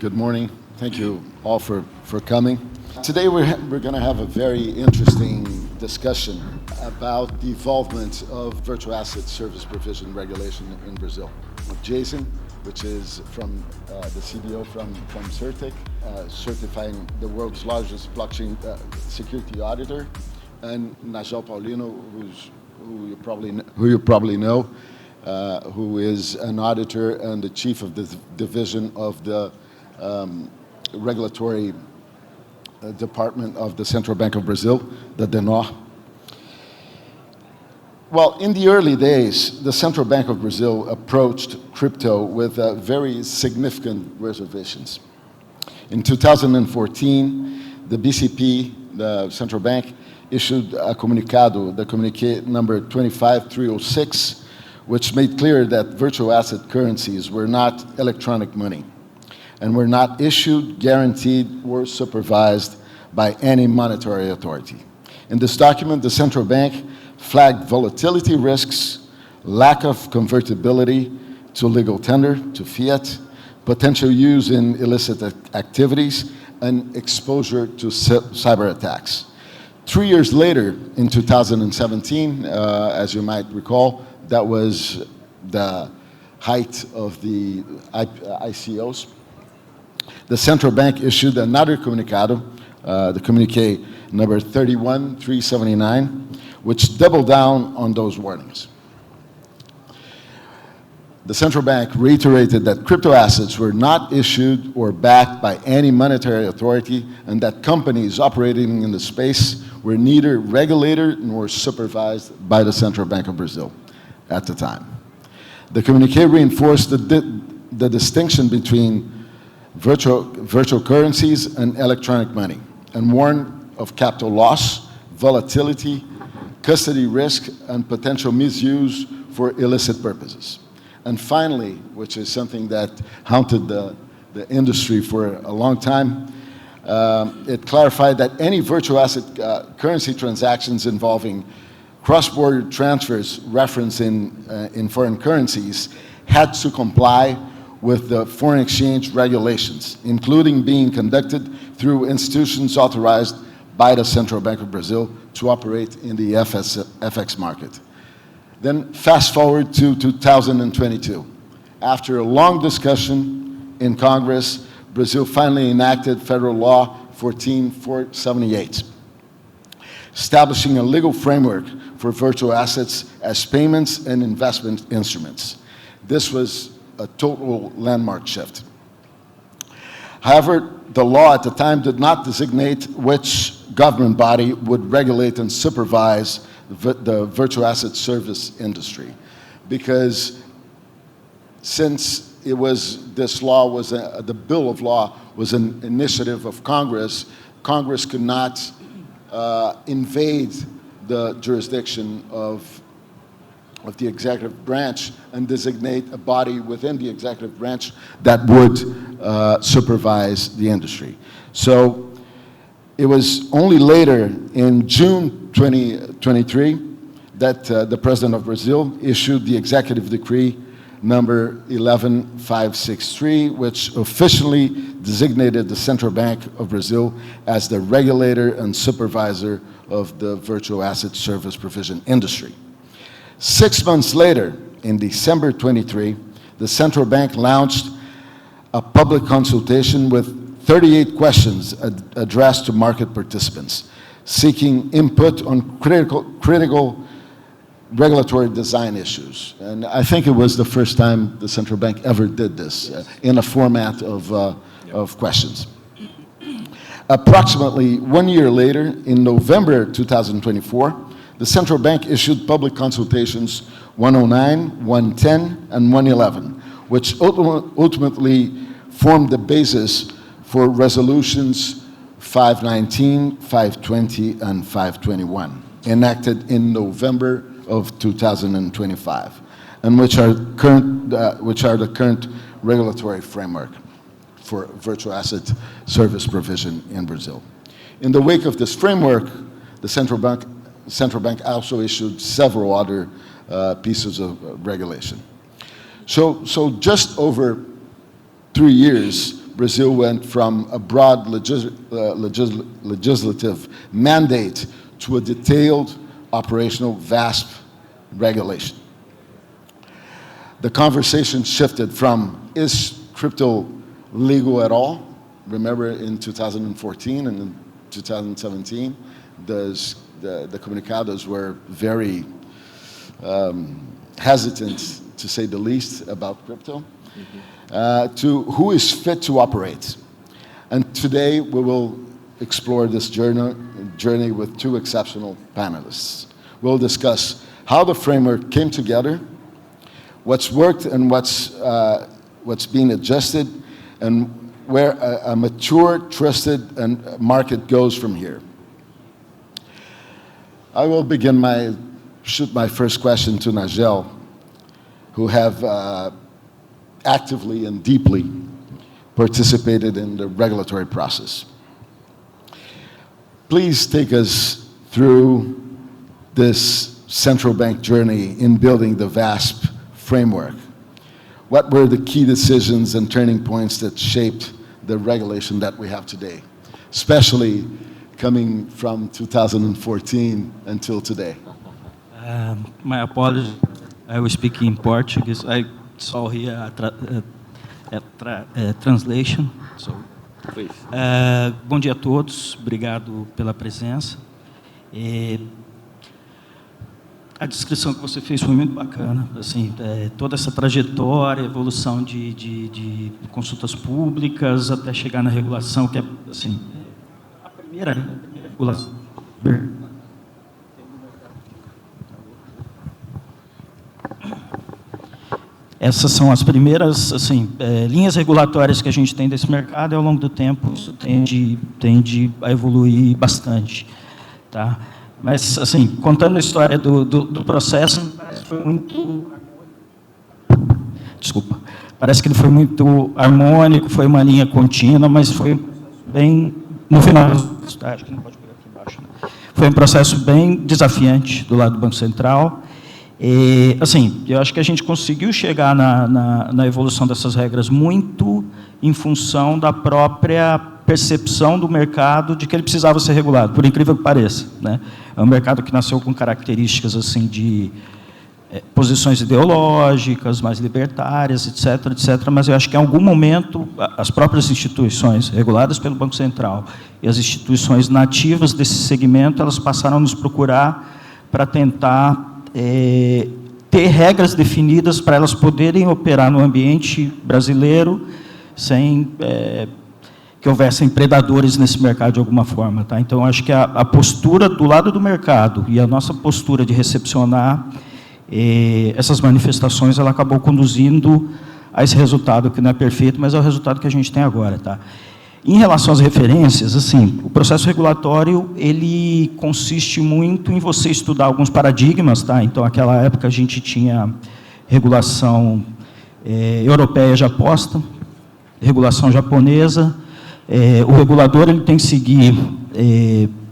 Good morning. Thank you all for coming. Today we're going to have a very interesting discussion about the involvement of virtual asset service provision regulation in Brazil. With Jason, which is from the CDO from Certic, certifying the world's largest blockchain security auditor, and Najal Paulino, who you probably know, who is an auditor and the chief of the division of the regulatory department of the Central Bank of Brazil, the DENOR. Well, in the early days, the Central Bank of Brazil approached crypto with very significant reservations. In 2014, the BCP, the Central Bank, issued a comunicado, the communique number 25306, which made clear that virtual asset currencies were not electronic money and were not issued, guaranteed, or supervised by any monetary authority. In this document, the central bank flagged volatility risks, lack of convertibility to legal tender, to fiat, potential use in illicit activities, and exposure to cyber attacks. 3 years later, in 2017, as you might recall, that was the height of the ICOs. The central bank issued another comunicado, the communique number 31379, which doubled down on those warnings. The central bank reiterated that crypto assets were not issued or backed by any monetary authority, and that companies operating in the space were neither regulated nor supervised by the Central Bank of Brazil at the time. The communique reinforced the distinction between virtual currencies and electronic money, and warned of capital loss, volatility, custody risk, and potential misuse for illicit purposes. And finally, which is something that haunted the industry for a long time, it clarified that any virtual asset currency transactions involving cross-border transfers referenced in foreign currencies had to comply with the foreign exchange regulations, including being conducted through institutions authorized by the Central Bank of Brazil to operate in the FX market. Then fast forward to 2022. After a long discussion in Congress, Brazil finally enacted Federal Law 14478, establishing a legal framework for virtual assets as payments and investment instruments. This was a total landmark shift. However, the law at the time did not designate which government body would regulate and supervise the virtual asset service industry, because since this law was the bill of law was an initiative of Congress, Congress could not invade the jurisdiction of the executive branch and designate a body within the executive branch that would supervise the industry. So it was only later in June 2023 that the President of Brazil issued the executive decree number 11563, which officially designated the Central Bank of Brazil as the regulator and supervisor of the virtual asset service provision industry. 6 months later, in December 23, the central bank launched a public consultation with 38 questions addressed to market participants, seeking input on critical regulatory design issues. And I think it was the first time the central bank ever did this in a format of questions. Approximately 1 year later, in November 2024, the central bank issued public consultations 109, 110, and 111, which ultimately formed the basis for resolutions 519, 520, and 521, enacted in November of 2025, and which are the current regulatory framework for virtual asset service provision in Brazil. In the wake of this framework, the central bank also issued several other pieces of regulation. So just over 3 years, Brazil went from a broad legislative mandate to a detailed operational VASP regulation. The conversation shifted from, is crypto legal at all? Remember in 2014 and in 2017, the comunicados were very hesitant, to say the least, about crypto, to who is fit to operate. And today we will explore this journey with two exceptional panelists. We'll discuss how the framework came together, what's worked and what's being adjusted, and where a mature, trusted market goes from here. I will shoot my first question to Nigel, who have actively and deeply participated in the regulatory process. Please take us through this central bank journey in building the VASP framework. What were the key decisions and turning points that shaped the regulation that we have today, especially coming from 2014 until today? My apologies, I will speak in Portuguese. I saw here a translation. So, bom dia a todos, obrigado pela presença. A descrição que você fez foi muito bacana, assim, toda essa trajetória, evolução de consultas públicas até chegar na regulação, que é assim, a primeira regulação. Essas são as primeiras, assim, linhas regulatórias que a gente tem desse mercado, e ao longo do tempo isso tende a evoluir bastante, tá? Mas, assim, contando a história do processo, parece que foi muito... Desculpa. Parece que ele foi muito harmônico, foi uma linha contínua, mas foi bem... No final... Acho que não pode pegar aqui embaixo, né? Foi um processo bem desafiante do lado do Banco Central. E, assim, eu acho que a gente conseguiu chegar na evolução dessas regras muito em função da própria percepção do mercado de que ele precisava ser regulado, por incrível que pareça, né? É um mercado que nasceu com características assim de posições ideológicas, mais libertárias, etc., etc., mas eu acho que em algum momento as próprias instituições reguladas pelo Banco Central e as instituições nativas desse segmento, elas passaram a nos procurar para tentar ter regras definidas para elas poderem operar no ambiente brasileiro sem que houvessem predadores nesse mercado de alguma forma, tá? Então, acho que a postura do lado do mercado e a nossa postura de recepcionar essas manifestações, ela acabou conduzindo a esse resultado que não é perfeito, mas é o resultado que a gente tem agora, tá? Em relação às referências, assim, o processo regulatório, ele consiste muito em você estudar alguns paradigmas, tá? Então, naquela época, a gente tinha regulação europeia já posta, regulação japonesa. O regulador ele tem que seguir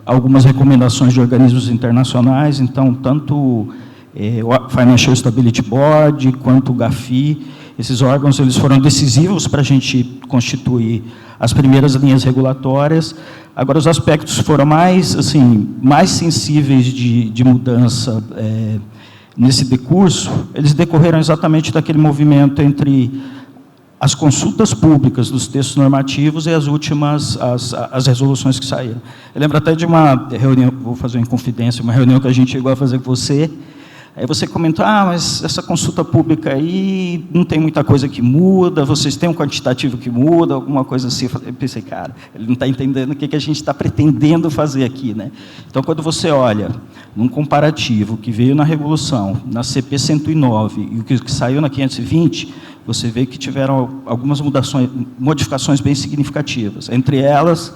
algumas recomendações de organismos internacionais, então, tanto o Financial Stability Board, quanto o GAFI, esses órgãos eles foram decisivos para a gente constituir as primeiras linhas regulatórias. Agora, os aspectos foram mais sensíveis de mudança nesse decurso, eles decorreram exatamente daquele movimento entre as consultas públicas dos textos normativos e as últimas, as resoluções que saíram. Eu lembro até de uma reunião, vou fazer uma inconfidência, uma reunião que a gente chegou a fazer com você. Aí você comentou, mas essa consulta pública aí não tem muita coisa que muda, vocês têm um quantitativo que muda, alguma coisa assim. Eu pensei, cara, ele não está entendendo o que a gente está pretendendo fazer aqui, né? Então, quando você olha num comparativo que veio na Revolução, na CP 109 e o que saiu na 520, você vê que tiveram algumas modificações bem significativas. Entre elas,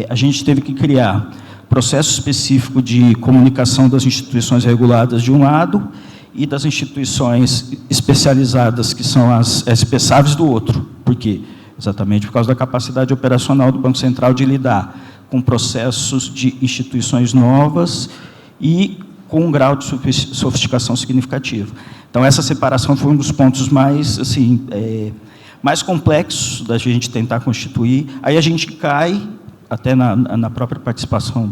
a gente teve que criar processo específico de comunicação das instituições reguladas de um lado e das instituições especializadas, que são as SPSAVs, do outro. Por quê? Exatamente por causa da capacidade operacional do Banco Central de lidar com processos de instituições novas e com um grau de sofisticação significativo. Então, essa separação foi um dos pontos mais mais complexos da gente tentar constituir. Aí a gente cai, até na própria participação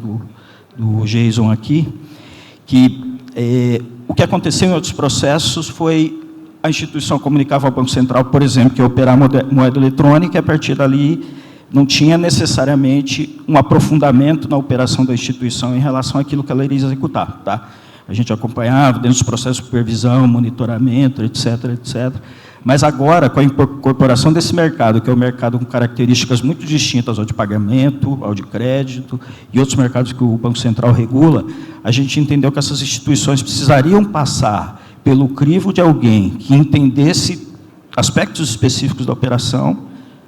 do Jason aqui, que o que aconteceu em outros processos foi a instituição comunicava ao Banco Central, por exemplo, que ia operar moeda eletrônica, e a partir dali não tinha necessariamente um aprofundamento na operação da instituição em relação àquilo que ela iria executar. Tá? A gente acompanhava dentro dos processos de supervisão, monitoramento, etc., etc. Mas agora, com a incorporação desse mercado, que é um mercado com características muito distintas ao de pagamento, ao de crédito e outros mercados que o Banco Central regula, a gente entendeu que essas instituições precisariam passar pelo crivo de alguém que entendesse aspectos específicos da operação,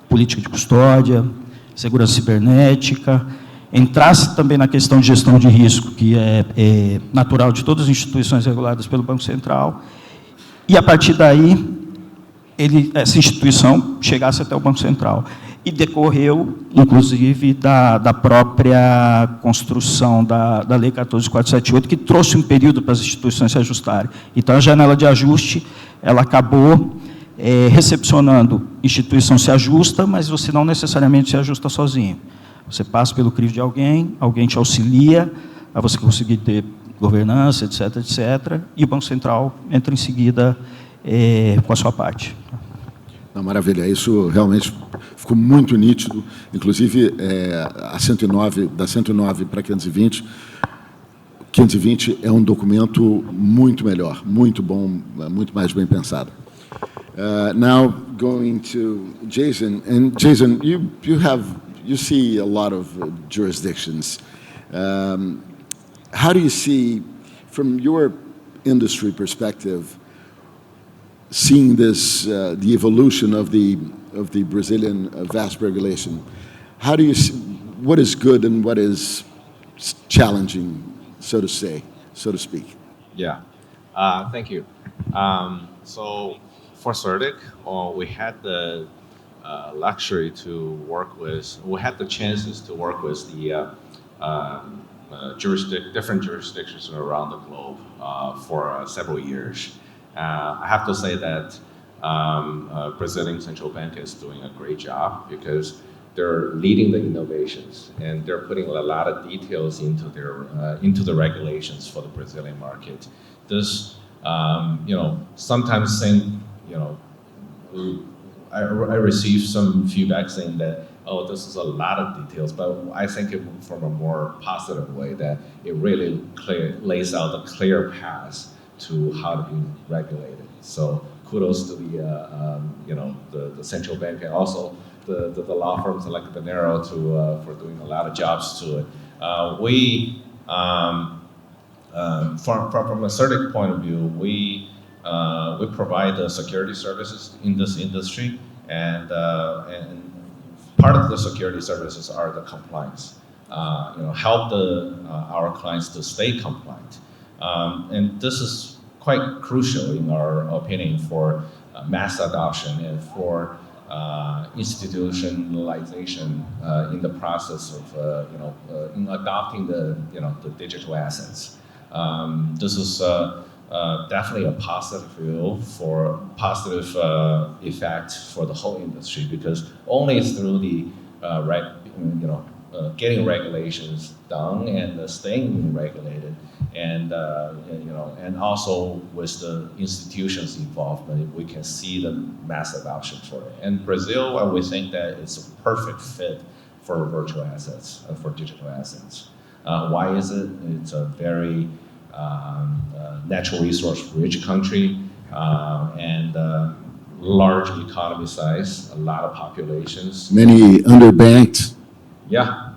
política de custódia, segurança cibernética, entrasse também na questão de gestão de risco, que é natural de todas as instituições reguladas pelo Banco Central, e, a partir daí, essa instituição chegasse até o Banco Central. E decorreu, inclusive, da própria construção da Lei 14.478, que trouxe um período para as instituições se ajustarem. Então, a janela de ajuste, ela acabou recepcionando, instituição se ajusta, mas você não necessariamente se ajusta sozinho. Você passa pelo crivo de alguém te auxilia a você conseguir ter governança, etc., etc., e o Banco Central entra em seguida com a sua parte. Não, maravilha, isso realmente ficou muito nítido, inclusive a 109, da 109 para 520, 520 é um documento muito melhor, muito bom, muito mais bem pensado. Now going to Jason, and Jason, you see a lot of jurisdictions. How do you see, from your industry perspective, seeing this, the evolution of the Brazilian VASP regulation? How do you see, what is good and what is challenging, so to speak? Yeah, thank you. So for CERDIC, we had the luxury to work with, we had the chances to work with the different jurisdictions around the globe for several years. I have to say that Brazilian Central Bank is doing a great job because they're leading the innovations and they're putting a lot of details into the regulations for the Brazilian market. This, sometimes saying, I receive some feedback saying that, oh, this is a lot of details, but I think it from a more positive way that it really lays out a clear path to how to be regulated. So kudos to the central bank and also the law firms like Banero for doing a lot of jobs to it. From a CERDIC point of view, we provide the security services in this industry, and part of the security services are the compliance. Help our clients to stay compliant. And this is quite crucial in our opinion for mass adoption and for institutionalization in the process of in adopting the digital assets. This is definitely a positive effect for the whole industry because only through the getting regulations done and staying regulated, and also with the institutions' involvement, we can see the mass adoption for it. And Brazil, we think that it's a perfect fit for virtual assets, for digital assets. Why is it? It's a very natural resource-rich country and large economy size, a lot of populations. Many underbanked. Yeah,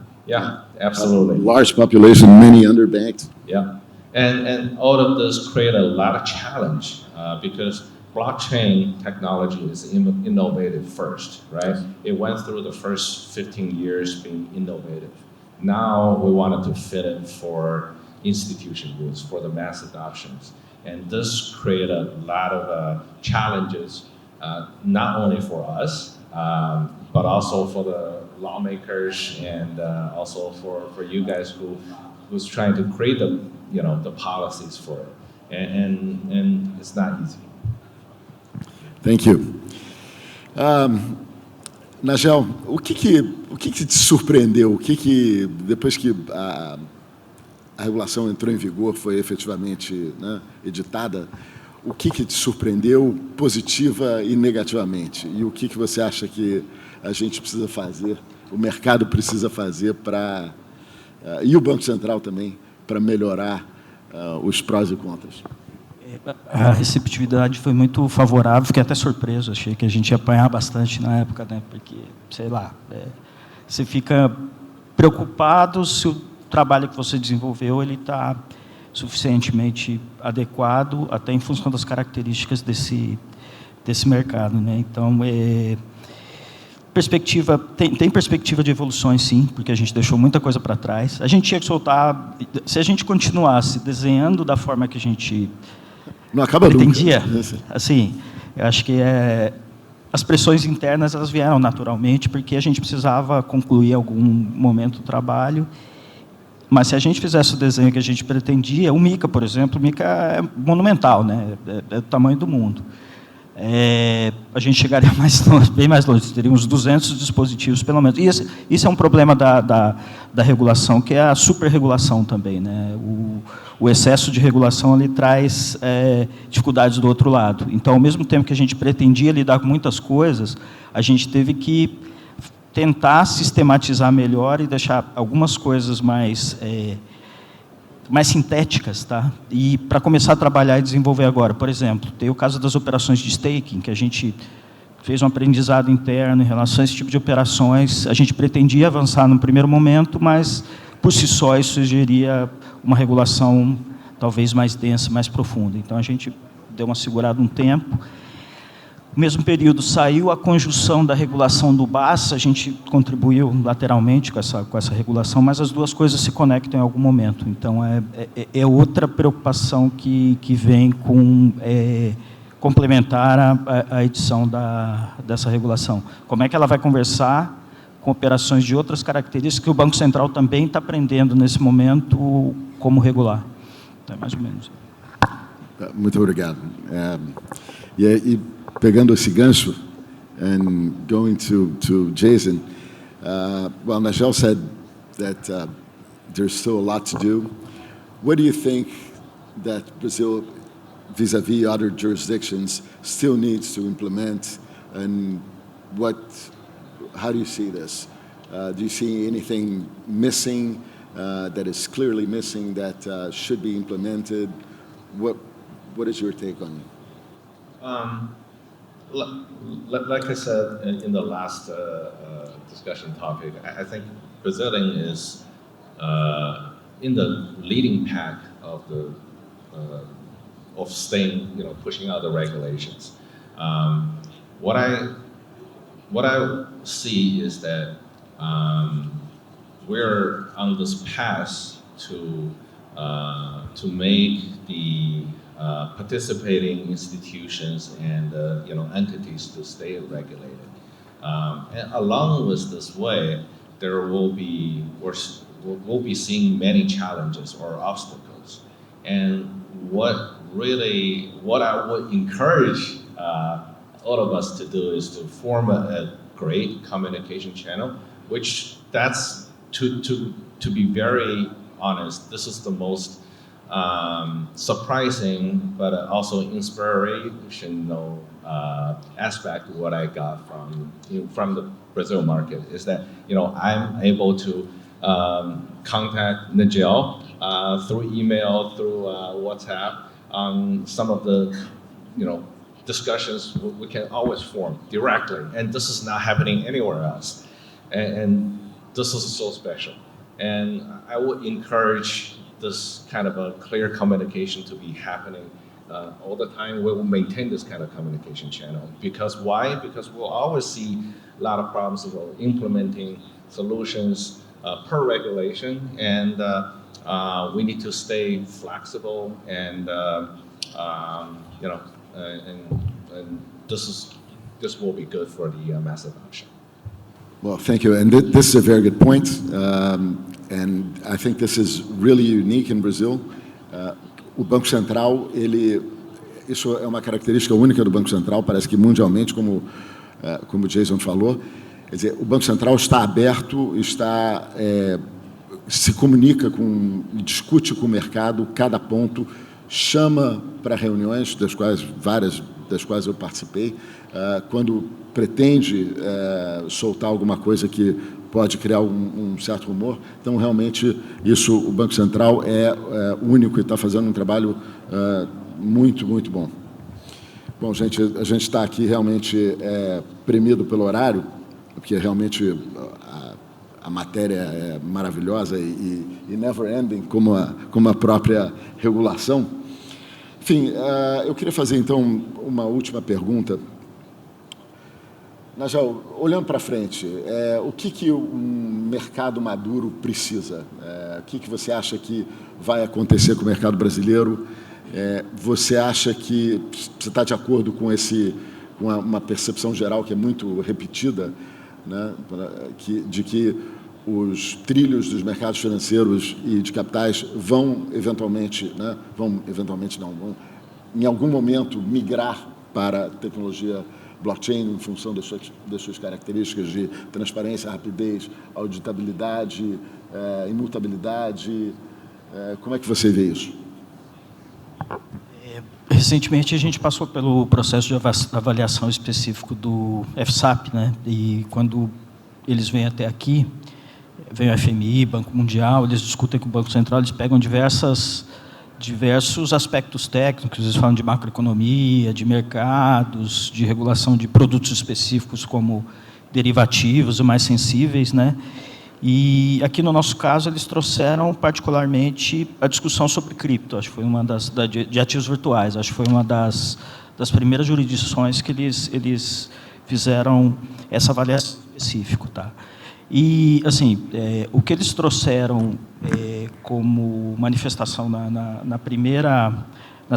absolutely. Large population, many underbanked. Yeah, and all of this create a lot of challenge because blockchain technology is innovative first, right? It went through the first 15 years being innovative. Now we wanted to fit it for institution use, for the mass adoptions. And this created a lot of challenges, not only for us, but also for the lawmakers and also for you guys who's trying to create the policies for it. And it's not easy. Thank you. Nagel, o que te surpreendeu? Depois que a regulação entrou em vigor, foi efetivamente, né, editada, o que te surpreendeu positiva e negativamente? E o que você acha que a gente precisa fazer, o mercado precisa fazer para, e o Banco Central também, para melhorar os prós e contras? A receptividade foi muito favorável, fiquei até surpreso, achei que a gente ia apanhar bastante na época, né, porque, sei lá, você fica preocupado se o trabalho que você desenvolveu ele está suficientemente adequado, até em função das características desse mercado, né? Então, tem perspectiva de evoluções, sim, porque a gente deixou muita coisa para trás. A gente tinha que soltar, se a gente continuasse desenhando da forma que a gente não acaba pretendia, nunca. assim, eu acho que as pressões internas elas vieram naturalmente, porque a gente precisava concluir algum momento do trabalho. Mas se a gente fizesse o desenho que a gente pretendia, o Mica, por exemplo, o Mica é monumental, né? É do tamanho do mundo. A gente chegaria mais longe, bem mais longe, teria uns 200 dispositivos, pelo menos. E isso é um problema da regulação, que é a superregulação também, né? O excesso de regulação ele traz dificuldades do outro lado. Então, ao mesmo tempo que a gente pretendia lidar com muitas coisas, a gente teve que tentar sistematizar melhor e deixar algumas coisas mais sintéticas, tá? E para começar a trabalhar e desenvolver agora. Por exemplo, tem o caso das operações de staking, que a gente fez um aprendizado interno em relação a esse tipo de operações. A gente pretendia avançar no primeiro momento, mas, por si só, isso sugeria uma regulação talvez mais densa, mais profunda. Então, a gente deu uma segurada um tempo. No mesmo período, saiu a conjunção da regulação do BAS, a gente contribuiu lateralmente com essa regulação, mas as duas coisas se conectam em algum momento. Então, é outra preocupação que vem com complementar a edição dessa regulação. Como é que ela vai conversar com operações de outras características que o Banco Central também está aprendendo nesse momento como regular. É mais ou menos. Muito obrigado. E pegando esse gancho, and going to Jason, well, Nagel said that there's still a lot to do. What do you think that Brazil, vis-a-vis other jurisdictions, still needs to implement, and how do you see this? Do you see anything missing that is clearly missing that should be implemented? What is your take on it? Like I said in the last discussion topic, I think Brazilian is in the leading pack of staying, pushing out the regulations. What I see is that we're on this path to make the participating institutions and entities to stay regulated. And along with this way, we'll be seeing many challenges or obstacles. And what I would encourage all of us to do is to form a great communication channel, which that's to be very honest, this is the most surprising but also inspirational aspect of what I got from the Brazil market is that I'm able to contact Nagel through email, through WhatsApp on some of the discussions we can always form directly, and this is not happening anywhere else, and this is so special. And I would encourage this kind of a clear communication to be happening all the time. We will maintain this kind of communication channel. Because why? Because we'll always see a lot of problems about implementing solutions per regulation, and we need to stay flexible and and this will be good for the mass adoption. Well, thank you. And this is a very good point. And I think this is really unique in Brazil. O Banco Central, isso é uma característica única do Banco Central, parece que mundialmente, como como o Jason falou, quer dizer, o Banco Central está aberto, se comunica discute com o mercado cada ponto, chama para reuniões, várias das quais eu participei, quando pretende soltar alguma coisa que pode criar um certo rumor. Então, realmente, o Banco Central é único e está fazendo um trabalho muito, muito bom. Bom, gente, a gente está aqui realmente premido pelo horário, porque realmente a matéria é maravilhosa e never ending, como a própria regulação. Enfim, eu queria fazer, então, uma última pergunta. Nagel, olhando para frente, o que um mercado maduro precisa? O que você acha que vai acontecer com o mercado brasileiro? Você acha que você está de acordo com uma percepção geral que é muito repetida, né, de que os trilhos dos mercados financeiros e de capitais vão eventualmente não, em algum momento migrar para a tecnologia blockchain em função das suas características de transparência, rapidez, auditabilidade, imutabilidade? Como é que você vê isso? Recentemente, a gente passou pelo processo de avaliação específico do FSAP, né? E quando eles vêm até aqui, vem o FMI, Banco Mundial, eles discutem com o Banco Central, eles pegam diversos aspectos técnicos, eles falam de macroeconomia, de mercados, de regulação de produtos específicos como derivativos, os mais sensíveis, né? E aqui no nosso caso eles trouxeram particularmente a discussão sobre cripto, acho que foi uma de ativos virtuais, acho que foi uma das primeiras jurisdições que eles fizeram essa avaliação específica, tá? E assim, o que eles trouxeram como manifestação nas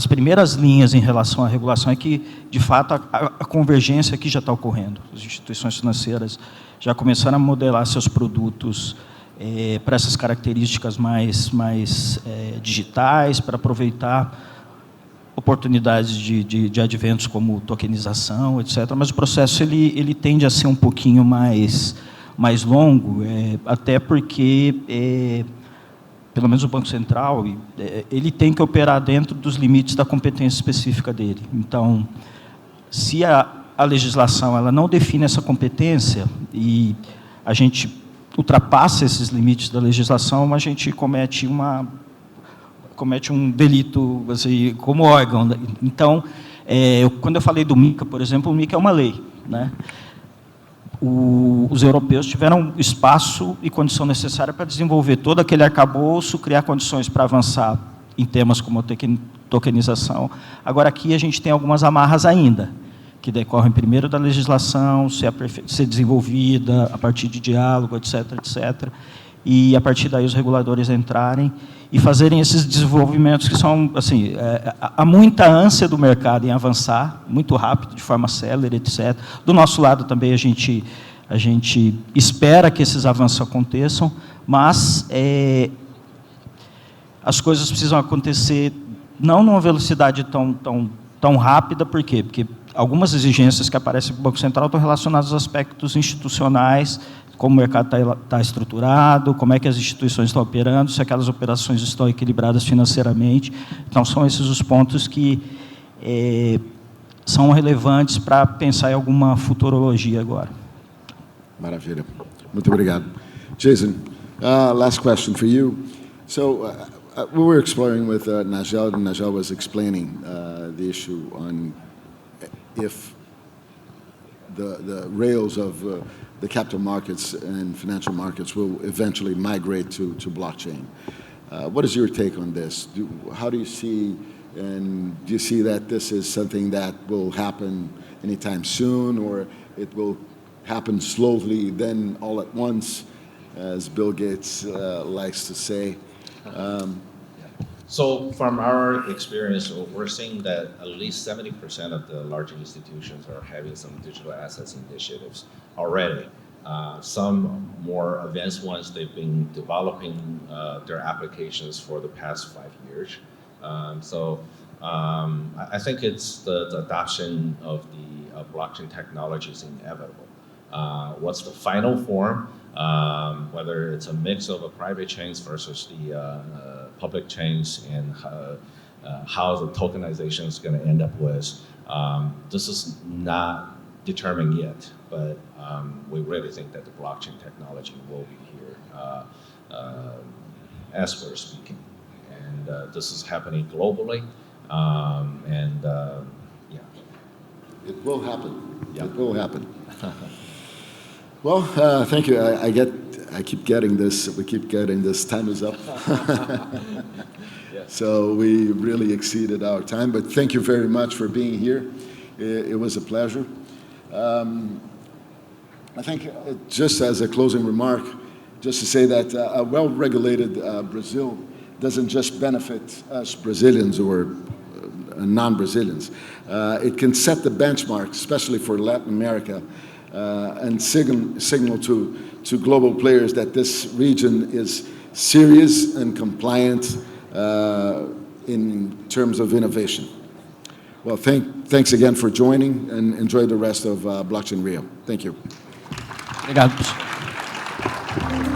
primeiras linhas em relação à regulação é que, de fato, a convergência aqui já está ocorrendo. As instituições financeiras já começaram a modelar seus produtos para essas características mais digitais, para aproveitar oportunidades de adventos como tokenização, etc. Mas o processo ele tende a ser um pouquinho mais longo, até porque, pelo menos o Banco Central, ele tem que operar dentro dos limites da competência específica dele. Então, se a legislação ela não define essa competência e a gente ultrapassa esses limites da legislação, a gente comete um delito assim, como órgão. Então, quando eu falei do MiCA, por exemplo, o MiCA é uma lei, né? Os europeus tiveram espaço e condição necessária para desenvolver todo aquele arcabouço, criar condições para avançar em temas como a tokenização. Agora, aqui a gente tem algumas amarras ainda, que decorrem primeiro da legislação, ser desenvolvida a partir de diálogo, etc., etc., e a partir daí os reguladores entrarem e fazerem esses desenvolvimentos que são, assim, há muita ânsia do mercado em avançar, muito rápido, de forma célere, etc. Do nosso lado também a gente espera que esses avanços aconteçam, mas as coisas precisam acontecer não numa velocidade tão rápida. Por quê? Porque algumas exigências que aparecem para o Banco Central estão relacionadas aos aspectos institucionais, como o mercado está estruturado, como é que as instituições estão operando, se aquelas operações estão equilibradas financeiramente. Então, são esses os pontos que são relevantes para pensar em alguma futurologia agora. Maravilha. Muito obrigado. Jason, last question for you. So, we were exploring with Nagel, and Nagel was explaining the issue on if the rails of the capital markets and financial markets will eventually migrate to blockchain. What is your take on this? How do you see, and do you see that this is something that will happen anytime soon, or it will happen slowly, then all at once, as Bill Gates likes to say? So from our experience, we're seeing that at least 70% of the large institutions are having some digital assets initiatives already. Some more advanced ones, they've been developing their applications for the past 5 years. I think it's the adoption of blockchain technology is inevitable. What's the final form? Whether it's a mix of private chains versus the public chains, and how the tokenization is going to end up with. This is not determined yet, but we really think that the blockchain technology will be here as we're speaking. And this is happening globally, yeah. It will happen. Yeah. It will happen. Well, thank you. I keep getting this. We keep getting this. Time is up. Yes. So we really exceeded our time. But thank you very much for being here. It was a pleasure. I think just as a closing remark, just to say that a well-regulated Brazil doesn't just benefit us Brazilians or non-Brazilians. It can set the benchmark, especially for Latin America, and signal to global players that this region is serious and compliant in terms of innovation. Well, thanks again for joining, and enjoy the rest of Blockchain Rio. Thank you. Obrigado, pessoal.